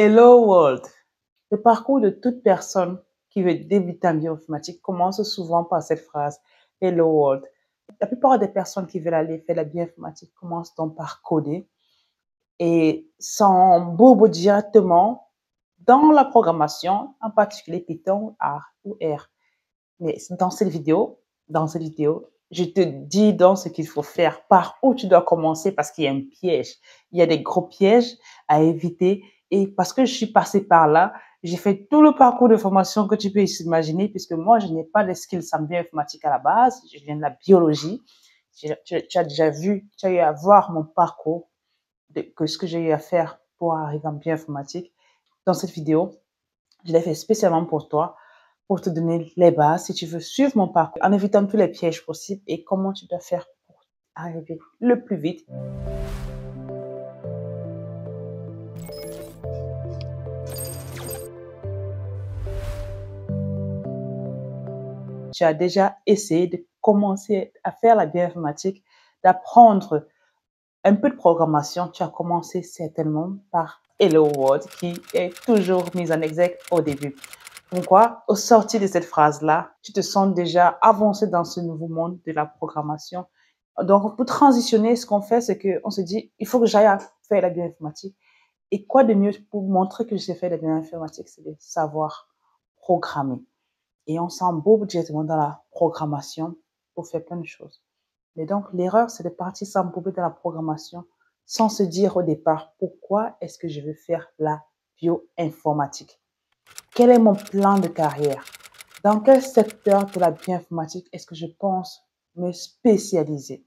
Hello World. Le parcours de toute personne qui veut débuter en bioinformatique commence souvent par cette phrase Hello World. La plupart des personnes qui veulent aller faire la bioinformatique commencent donc par coder et s'embourbent directement dans la programmation, en particulier Python, R ou R. Mais dans cette vidéo, je te dis donc ce qu'il faut faire, par où tu dois commencer parce qu'il y a un piège. Il y a des gros pièges à éviter et parce que je suis passée par là, j'ai fait tout le parcours de formation que tu peux imaginer puisque moi, je n'ai pas de skills en bioinformatique à la base. Je viens de la biologie. Tu as déjà vu, tu as eu à voir mon parcours que ce que j'ai eu à faire pour arriver en bioinformatique. Dans cette vidéo, je l'ai fait spécialement pour toi, pour te donner les bases si tu veux suivre mon parcours en évitant tous les pièges possibles et comment tu dois faire pour arriver le plus vite. Tu as déjà essayé de commencer à faire la bioinformatique, d'apprendre un peu de programmation. Tu as commencé certainement par Hello World qui est toujours mise en exergue au début. Pourquoi, au sortir de cette phrase-là, tu te sens déjà avancé dans ce nouveau monde de la programmation. Donc, pour transitionner, ce qu'on fait, c'est qu'on se dit, il faut que j'aille faire la bioinformatique. Et quoi de mieux pour montrer que je sais faire la bioinformatique, c'est de savoir programmer. Et on s'embourbe directement dans la programmation pour faire plein de choses. Mais donc, l'erreur, c'est de partir s'embourber dans la programmation sans se dire au départ, pourquoi est-ce que je veux faire la bioinformatique? Quel est mon plan de carrière? Dans quel secteur de la bioinformatique est-ce que je pense me spécialiser?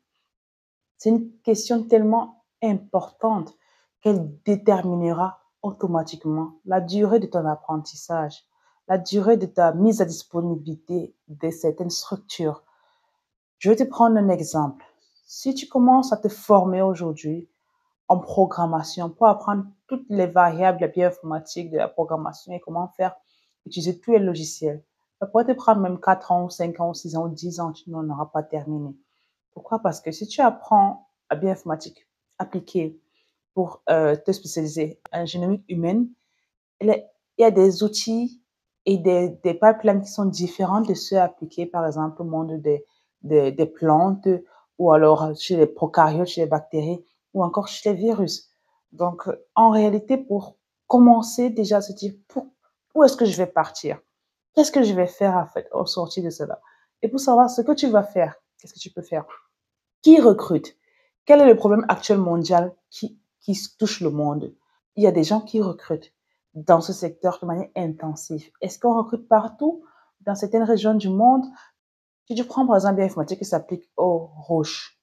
C'est une question tellement importante qu'elle déterminera automatiquement la durée de ton apprentissage, la durée de ta mise à disponibilité de certaines structures. Je vais te prendre un exemple. Si tu commences à te former aujourd'hui en programmation pour apprendre toutes les variables de la bioinformatique, de la programmation et comment faire, utiliser tous les logiciels. Ça pourrait te prendre même 4 ans, 5 ans, 6 ans, 10 ans, tu n'en auras pas terminé. Pourquoi? Parce que si tu apprends la bioinformatique appliquée pour te spécialiser en génomique humaine, il y a des outils et des pipelines qui sont différents de ceux appliqués, par exemple, au monde des plantes ou alors chez les prokaryotes, chez les bactéries ou encore chez les virus. Donc, en réalité, pour commencer déjà à se dire où est-ce que je vais partir? Qu'est-ce que je vais faire en fait au sortir de cela? Et pour savoir ce que tu vas faire, qu'est-ce que tu peux faire? Qui recrute? Quel est le problème actuel mondial qui touche le monde? Il y a des gens qui recrutent dans ce secteur de manière intensive. Est-ce qu'on recrute partout dans certaines régions du monde? Si tu prends par exemple l'informatique qui s'applique aux roches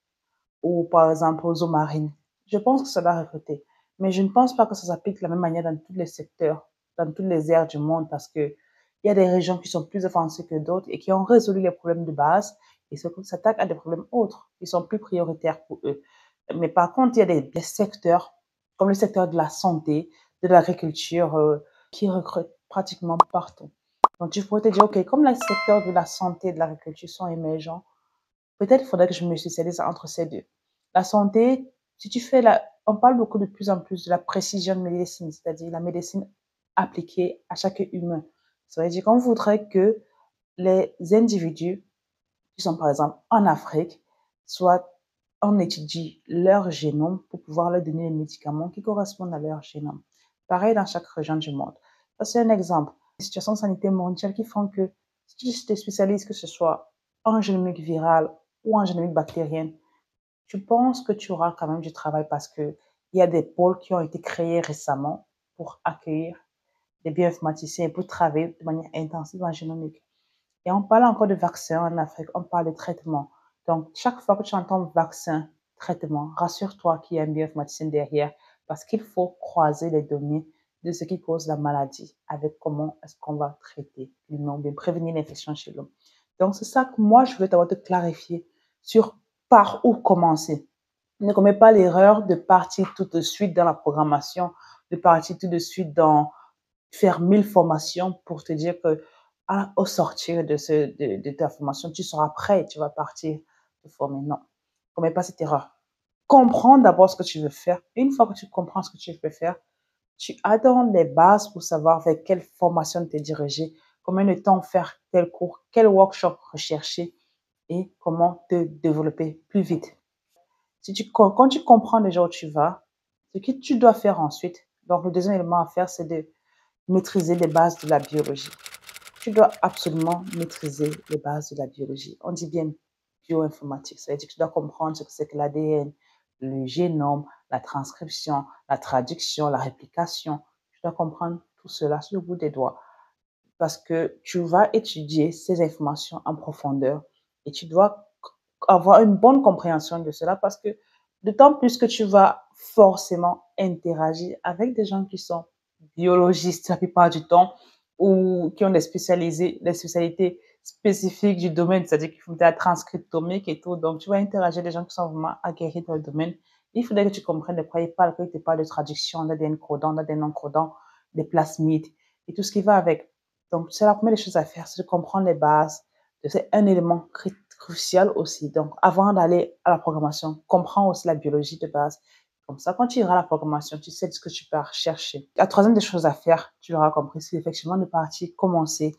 ou par exemple aux eaux marines, je pense que ça va recruter. Mais je ne pense pas que ça s'applique de la même manière dans tous les secteurs, dans toutes les aires du monde parce que il y a des régions qui sont plus avancées que d'autres et qui ont résolu les problèmes de base et s'attaquent à des problèmes autres qui sont plus prioritaires pour eux. Mais par contre, il y a des secteurs comme le secteur de la santé, de l'agriculture, qui recrutent pratiquement partout. Donc, tu pourrais te dire, OK, comme les secteurs de la santé et de l'agriculture sont émergents, peut-être il faudrait que je me spécialise entre ces deux. La santé, si tu fais on parle beaucoup de plus en plus de la précision médecine, c'est-à-dire la médecine appliquée à chaque humain. Ça veut dire qu'on voudrait que les individus qui sont par exemple en Afrique, soit on étudie leur génome pour pouvoir leur donner les médicaments qui correspondent à leur génome. Pareil dans chaque région du monde. Ça, c'est un exemple. Les situations sanitaires mondiales qui font que si tu te spécialises, que ce soit en génomique virale ou en génomique bactérienne, je pense que tu auras quand même du travail parce que il y a des pôles qui ont été créés récemment pour accueillir des bioinformaticiens et pour travailler de manière intensive en génomique. Et on parle encore de vaccins en Afrique, on parle de traitement. Donc, chaque fois que tu entends vaccin, traitement, rassure-toi qu'il y a un bioinformaticien derrière parce qu'il faut croiser les données de ce qui cause la maladie avec comment est-ce qu'on va traiter l'humain, bien prévenir l'infection chez l'homme. Donc, c'est ça que moi, je veux t'avoir te clarifier sur par où commencer. Ne commets pas l'erreur de partir tout de suite dans la programmation, de partir tout de suite dans faire 1000 formations pour te dire que au sortir de ta formation, tu seras prêt et tu vas partir te former. Non, ne commets pas cette erreur. Comprends d'abord ce que tu veux faire. Et une fois que tu comprends ce que tu veux faire, Tu as donc les bases pour savoir vers quelle formation te diriger, combien de temps faire tel cours, quel workshop rechercher et comment te développer plus vite. Quand tu comprends déjà où tu vas, ce que tu dois faire ensuite, donc le deuxième élément à faire, c'est de maîtriser les bases de la biologie. Tu dois absolument maîtriser les bases de la biologie. On dit bien bioinformatique, c'est-à-dire que tu dois comprendre ce que c'est que l'ADN, le génome, la transcription, la traduction, la réplication. Tu dois comprendre tout cela sur le bout des doigts parce que tu vas étudier ces informations en profondeur et tu dois avoir une bonne compréhension de cela parce que d'autant plus que tu vas forcément interagir avec des gens qui sont biologistes la plupart du temps ou qui ont des spécialités spécifiques du domaine, c'est-à-dire qu'ils font de la transcriptomique et tout. Donc, tu vas interagir avec des gens qui sont vraiment aguerris dans le domaine. Il faudrait que tu comprennes de quoi ils parlent, qu'ils te parlent de traduction, d'ADN codant, d'ADN non codant, des plasmides et tout ce qui va avec. Donc, c'est la première des choses à faire, c'est de comprendre les bases. C'est un élément crucial aussi. Donc, avant d'aller à la programmation, comprends aussi la biologie de base. Comme ça, quand tu iras à la programmation, tu sais ce que tu peux rechercher. La troisième des choses à faire, tu l'auras compris, c'est effectivement de partir commencer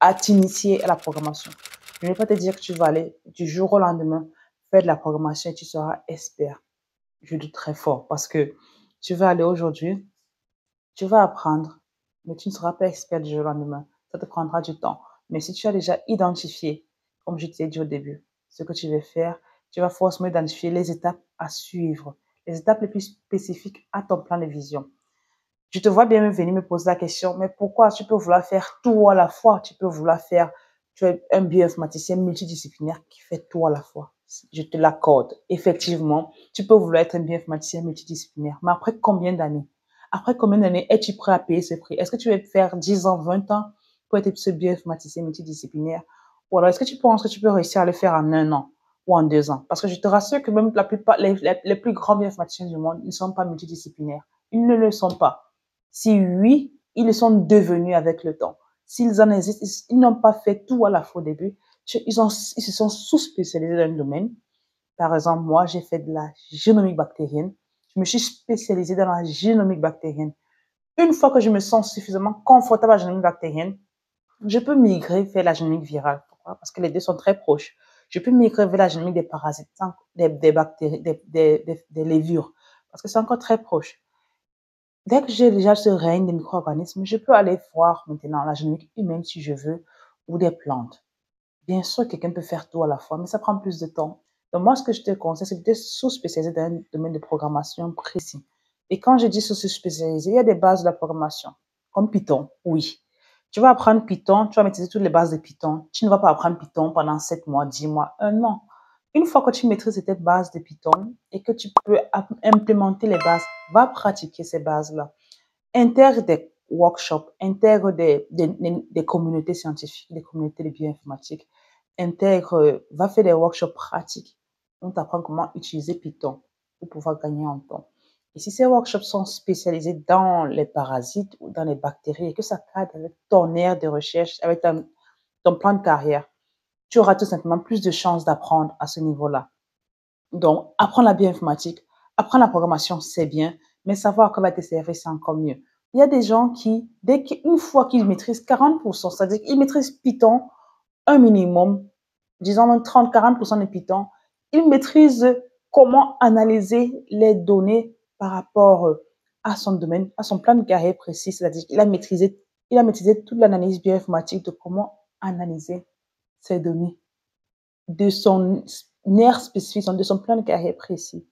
à t'initier à la programmation. Je ne vais pas te dire que tu vas aller du jour au lendemain faire de la programmation et tu seras expert. Je doute très fort parce que tu vas aller aujourd'hui, tu vas apprendre, mais tu ne seras pas expert du jour au lendemain. Ça te prendra du temps. Mais si tu as déjà identifié, comme je t'ai dit au début, ce que tu veux faire, tu vas forcément identifier les étapes à suivre, les étapes les plus spécifiques à ton plan de vision. Je te vois bien venir me poser la question, mais pourquoi tu peux vouloir faire tout à la fois? Tu peux vouloir faire, tu es un bioinformaticien multidisciplinaire qui fait tout à la fois. Je te l'accorde. Effectivement, tu peux vouloir être un bioinformaticien multidisciplinaire, mais après combien d'années? Après combien d'années es-tu prêt à payer ce prix? Est-ce que tu veux faire 10 ans, 20 ans pour être ce bioinformaticien multidisciplinaire? Ou alors est-ce que tu penses que tu peux réussir à le faire en 1 an ou en 2 ans? Parce que je te rassure que même la plupart, les plus grands bioinformaticiens du monde ne sont pas multidisciplinaires. Ils ne le sont pas. Si oui, ils le sont devenus avec le temps. S'ils en existent, ils n'ont pas fait tout à la fois au début. Ils se sont sous-spécialisés dans un domaine. Par exemple, moi, j'ai fait de la génomique bactérienne. Je me suis spécialisée dans la génomique bactérienne. Une fois que je me sens suffisamment confortable à la génomique bactérienne, je peux migrer vers la génomique virale. Pourquoi? Parce que les deux sont très proches. Je peux migrer vers la génomique des parasites, des bactéries, des lévures, parce que c'est encore très proche. Dès que j'ai déjà ce règne des micro-organismes, je peux aller voir maintenant la génomique humaine si je veux, ou des plantes. Bien sûr, quelqu'un peut faire tout à la fois, mais ça prend plus de temps. Donc moi, ce que je te conseille, c'est de te sous-spécialiser dans un domaine de programmation précis. Et quand je dis sous-spécialiser, il y a des bases de la programmation, comme Python, oui. Tu vas apprendre Python, tu vas maîtriser toutes les bases de Python. Tu ne vas pas apprendre Python pendant 7 mois, 10 mois, 1 an. Une fois que tu maîtrises cette base de Python et que tu peux implémenter les bases, va pratiquer ces bases-là. Intègre des workshops, intègre des communautés scientifiques, des communautés de bioinformatique, va faire des workshops pratiques. On t'apprend comment utiliser Python pour pouvoir gagner en temps. Et si ces workshops sont spécialisés dans les parasites ou dans les bactéries et que ça cadre avec ton aire de recherche, avec ton plan de carrière, tu auras tout simplement plus de chances d'apprendre à ce niveau-là. Donc, apprendre la bioinformatique, apprendre la programmation, c'est bien, mais savoir quoi va te servir, c'est encore mieux. Il y a des gens qui, une fois qu'ils maîtrisent 40%, c'est-à-dire qu'ils maîtrisent Python un minimum, disons même 30-40% de Python, ils maîtrisent comment analyser les données par rapport à son domaine, à son plan de carrière précis, c'est-à-dire qu'il a maîtrisé toute l'analyse bioinformatique de comment analyser ces données de son aire spécifique, de son plan de carrière précis.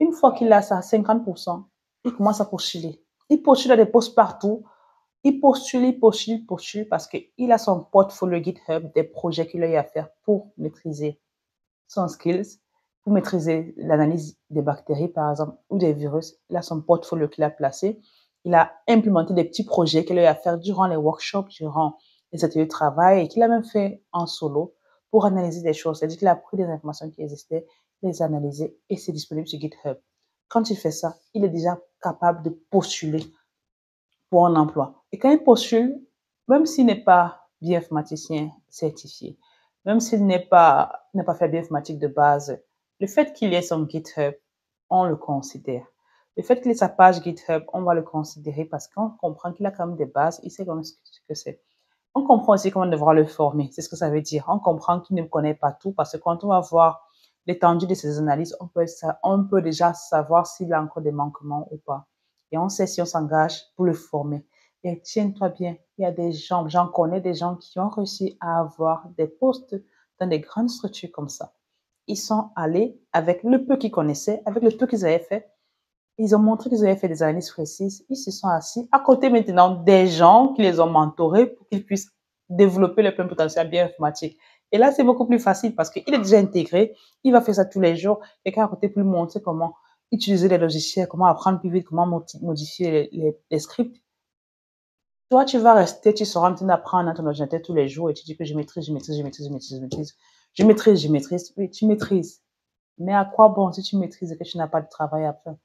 Une fois qu'il a ça à 50%, il commence à postuler. Il postule à des postes partout. Il postule parce qu'il a son portfolio GitHub des projets qu'il a eu à faire pour maîtriser son skills, pour maîtriser l'analyse des bactéries, par exemple, ou des virus. Il a son portfolio qu'il a placé. Il a implémenté des petits projets qu'il a eu à faire durant les workshops, durant les ateliers de travail et qu'il a même fait en solo pour analyser des choses. C'est-à-dire qu'il a pris des informations qui existaient, les analyser et c'est disponible sur GitHub. Quand il fait ça, il est déjà capable de postuler pour un emploi. Et quand il postule, même s'il n'est pas bioinformaticien certifié, même s'il n'a pas fait bioinformatique de base, le fait qu'il ait son GitHub, on le considère. Le fait qu'il ait sa page GitHub, on va le considérer parce qu'on comprend qu'il a quand même des bases, il sait quand même ce que c'est. On comprend aussi comment devoir le former, c'est ce que ça veut dire. On comprend qu'il ne connaît pas tout parce que quand on va voir l'étendue de ses analyses, on peut déjà savoir s'il a encore des manquements ou pas. Et on sait si on s'engage pour le former. Et tiens-toi bien, il y a des gens, j'en connais des gens qui ont réussi à avoir des postes dans des grandes structures comme ça. Ils sont allés avec le peu qu'ils connaissaient, avec le peu qu'ils avaient fait. Ils ont montré qu'ils avaient fait des analyses précises. Ils se sont assis à côté maintenant des gens qui les ont mentorés pour qu'ils puissent développer le plein potentiel bioinformatique. Et là, c'est beaucoup plus facile parce qu'il est déjà intégré. Il va faire ça tous les jours. Quelqu'un à côté peut lui montrer comment utiliser les logiciels, comment apprendre plus vite, comment modifier les scripts. Toi, tu vas rester, tu seras en train d'apprendre à ton ordinateur tous les jours et tu dis que je maîtrise, je maîtrise, je maîtrise, je maîtrise, je maîtrise. Je maîtrise, je maîtrise. Oui, tu maîtrises. Mais à quoi bon si tu maîtrises et que tu n'as pas de travail à faire?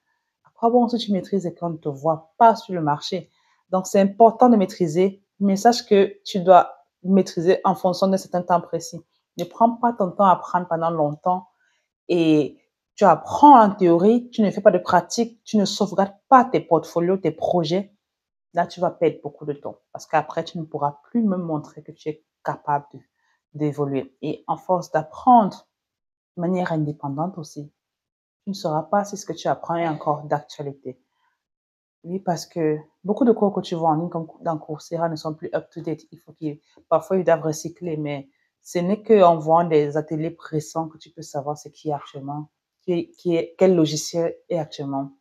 À quoi bon si tu maîtrises et qu'on ne te voit pas sur le marché? Donc, c'est important de maîtriser, mais sache que tu dois maîtriser en fonction d'un certain temps précis. Ne prends pas ton temps à apprendre pendant longtemps et tu apprends en théorie, tu ne fais pas de pratique, tu ne sauvegardes pas tes portfolios, tes projets. Là, tu vas perdre beaucoup de temps parce qu'après, tu ne pourras plus me montrer que tu es capable d'évoluer. Et en force d'apprendre de manière indépendante aussi, tu ne sauras pas si ce que tu apprends est encore d'actualité. Oui, parce que beaucoup de cours que tu vois en ligne, comme dans Coursera, ne sont plus up-to-date. Parfois, ils doivent recycler, mais ce n'est qu'en voyant des ateliers récents que tu peux savoir ce qui est actuellement, quel logiciel est actuellement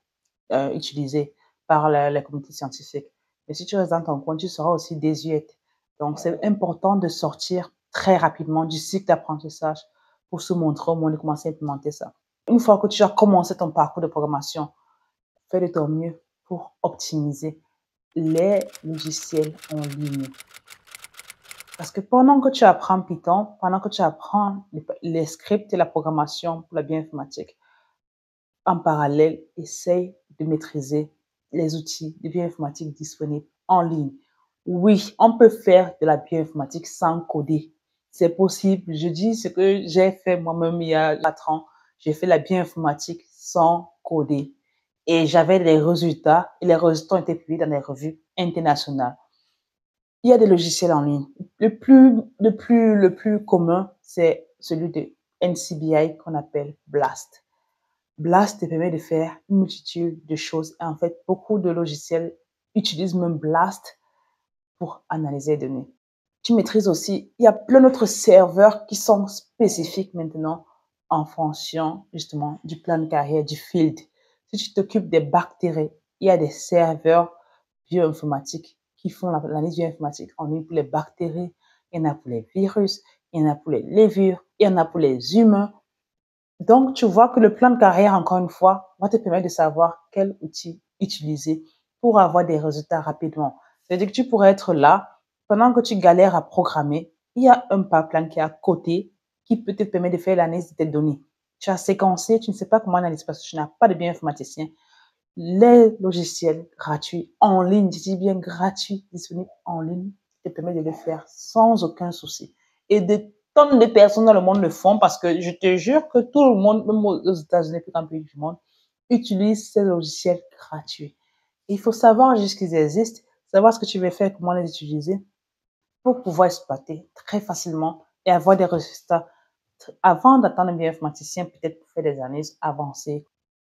utilisé par la communauté scientifique. Mais si tu restes dans ton coin, tu seras aussi désuète. Donc, c'est important de sortir très rapidement du cycle d'apprentissage pour se montrer au monde et commencer à implémenter ça. Une fois que tu as commencé ton parcours de programmation, fais de ton mieux pour optimiser les logiciels en ligne. Parce que pendant que tu apprends Python, pendant que tu apprends les scripts et la programmation pour la bioinformatique, en parallèle, essaye de maîtriser les outils de bioinformatique disponibles en ligne. Oui, on peut faire de la bioinformatique sans coder. C'est possible. Je dis ce que j'ai fait moi-même il y a 4 ans. J'ai fait la bioinformatique sans coder. Et j'avais des résultats, et les résultats ont été publiés dans des revues internationales. Il y a des logiciels en ligne. Le plus commun, c'est celui de NCBI qu'on appelle BLAST. BLAST te permet de faire une multitude de choses. Et en fait, beaucoup de logiciels utilisent même BLAST pour analyser les données. Tu maîtrises aussi, il y a plein d'autres serveurs qui sont spécifiques maintenant en fonction justement du plan de carrière, du field. Si tu t'occupes des bactéries, il y a des serveurs bioinformatiques qui font l'analyse bioinformatique en ligne pour les bactéries, il y en a pour les virus, il y en a pour les levures, il y en a pour les humains. Donc, tu vois que le plan de carrière, encore une fois, va te permettre de savoir quel outil utiliser pour avoir des résultats rapidement. C'est-à-dire que tu pourrais être là, pendant que tu galères à programmer, il y a un pipeline qui est à côté qui peut te permettre de faire l'analyse de tes données. Tu as séquencé, tu ne sais pas comment analyser parce que tu n'as pas de bioinformaticien. Les logiciels gratuits en ligne, je dis bien gratuits, disponibles en ligne, te permettent de le faire sans aucun souci. Et des tonnes de personnes dans le monde le font parce que je te jure que tout le monde, même aux États-Unis, plus grand pays du monde, utilise ces logiciels gratuits. Il faut savoir juste qu'ils existent, savoir ce que tu veux faire, comment les utiliser pour pouvoir exploiter très facilement et avoir des résultats avant d'attendre un bioinformaticien, peut-être pour faire des analyses avancées.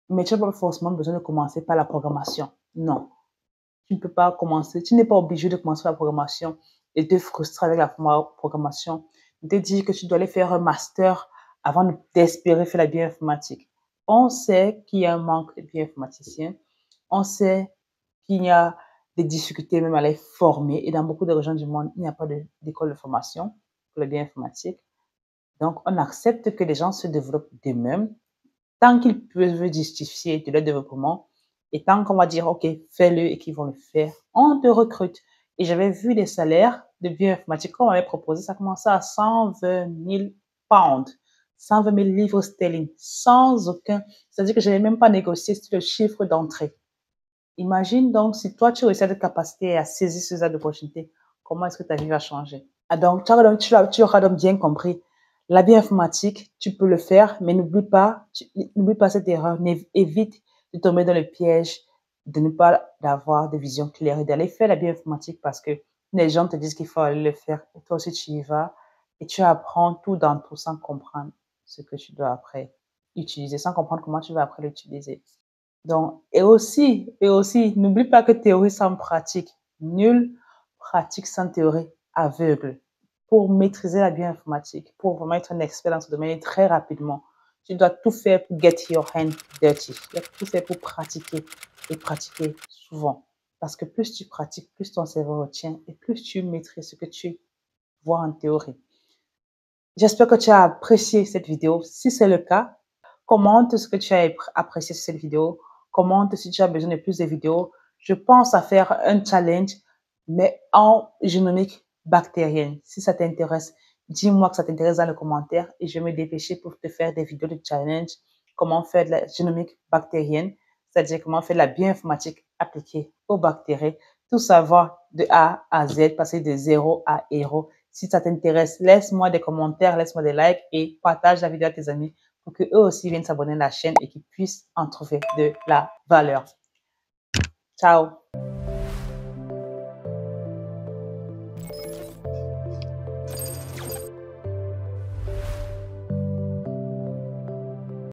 Mais tu n'as pas forcément besoin de commencer par la programmation. Non, tu ne peux pas commencer, tu n'es pas obligé de commencer par la programmation et te frustrer avec la programmation, de dire que tu dois aller faire un master avant d'espérer faire la bioinformatique. On sait qu'il y a un manque de bioinformaticiens, on sait qu'il y a des difficultés même à les former et dans beaucoup de régions du monde, il n'y a pas d'école de formation pour la bioinformatique. Donc, on accepte que les gens se développent d'eux-mêmes tant qu'ils peuvent justifier de leur développement et tant qu'on va dire, OK, fais-le et qu'ils vont le faire, on te recrute. Et j'avais vu les salaires de bioinformatique qu'on m'avait proposé, ça commençait à 120 000 pounds, 120 000 livres sterling, sans aucun, c'est-à-dire que je n'avais même pas négocié sur le chiffre d'entrée. Imagine donc si toi, tu réussis à cette capacité à saisir ces opportunités, comment est-ce que ta vie va changer? Ah, donc, tu auras donc bien compris. La bioinformatique, tu peux le faire, mais n'oublie pas cette erreur. Évite de tomber dans le piège de ne pas avoir de vision claire et d'aller faire la bioinformatique parce que les gens te disent qu'il faut aller le faire et toi aussi tu y vas et tu apprends tout dans tout sans comprendre ce que tu dois après utiliser, sans comprendre comment tu vas après l'utiliser. Donc, et aussi, n'oublie pas que théorie sans pratique, nulle pratique sans théorie aveugle. Pour maîtriser la bioinformatique, pour vraiment être un expert dans ce domaine très rapidement, tu dois tout faire pour get your hand dirty. Tu dois tout faire pour pratiquer et pratiquer souvent. Parce que plus tu pratiques, plus ton cerveau retient et plus tu maîtrises ce que tu vois en théorie. J'espère que tu as apprécié cette vidéo. Si c'est le cas, commente ce que tu as apprécié sur cette vidéo. Commente si tu as besoin de plus de vidéos. Je pense à faire un challenge, mais en génomique bactérienne. Si ça t'intéresse, dis-moi que ça t'intéresse dans le commentaire et je vais me dépêcher pour te faire des vidéos de challenge. Comment faire de la génomique bactérienne, c'est-à-dire comment faire de la bioinformatique appliquée aux bactéries. Tout savoir de A à Z, passer de zéro à héros. Si ça t'intéresse, laisse-moi des commentaires, laisse-moi des likes et partage la vidéo à tes amis pour qu'eux aussi viennent s'abonner à la chaîne et qu'ils puissent en trouver de la valeur. Ciao!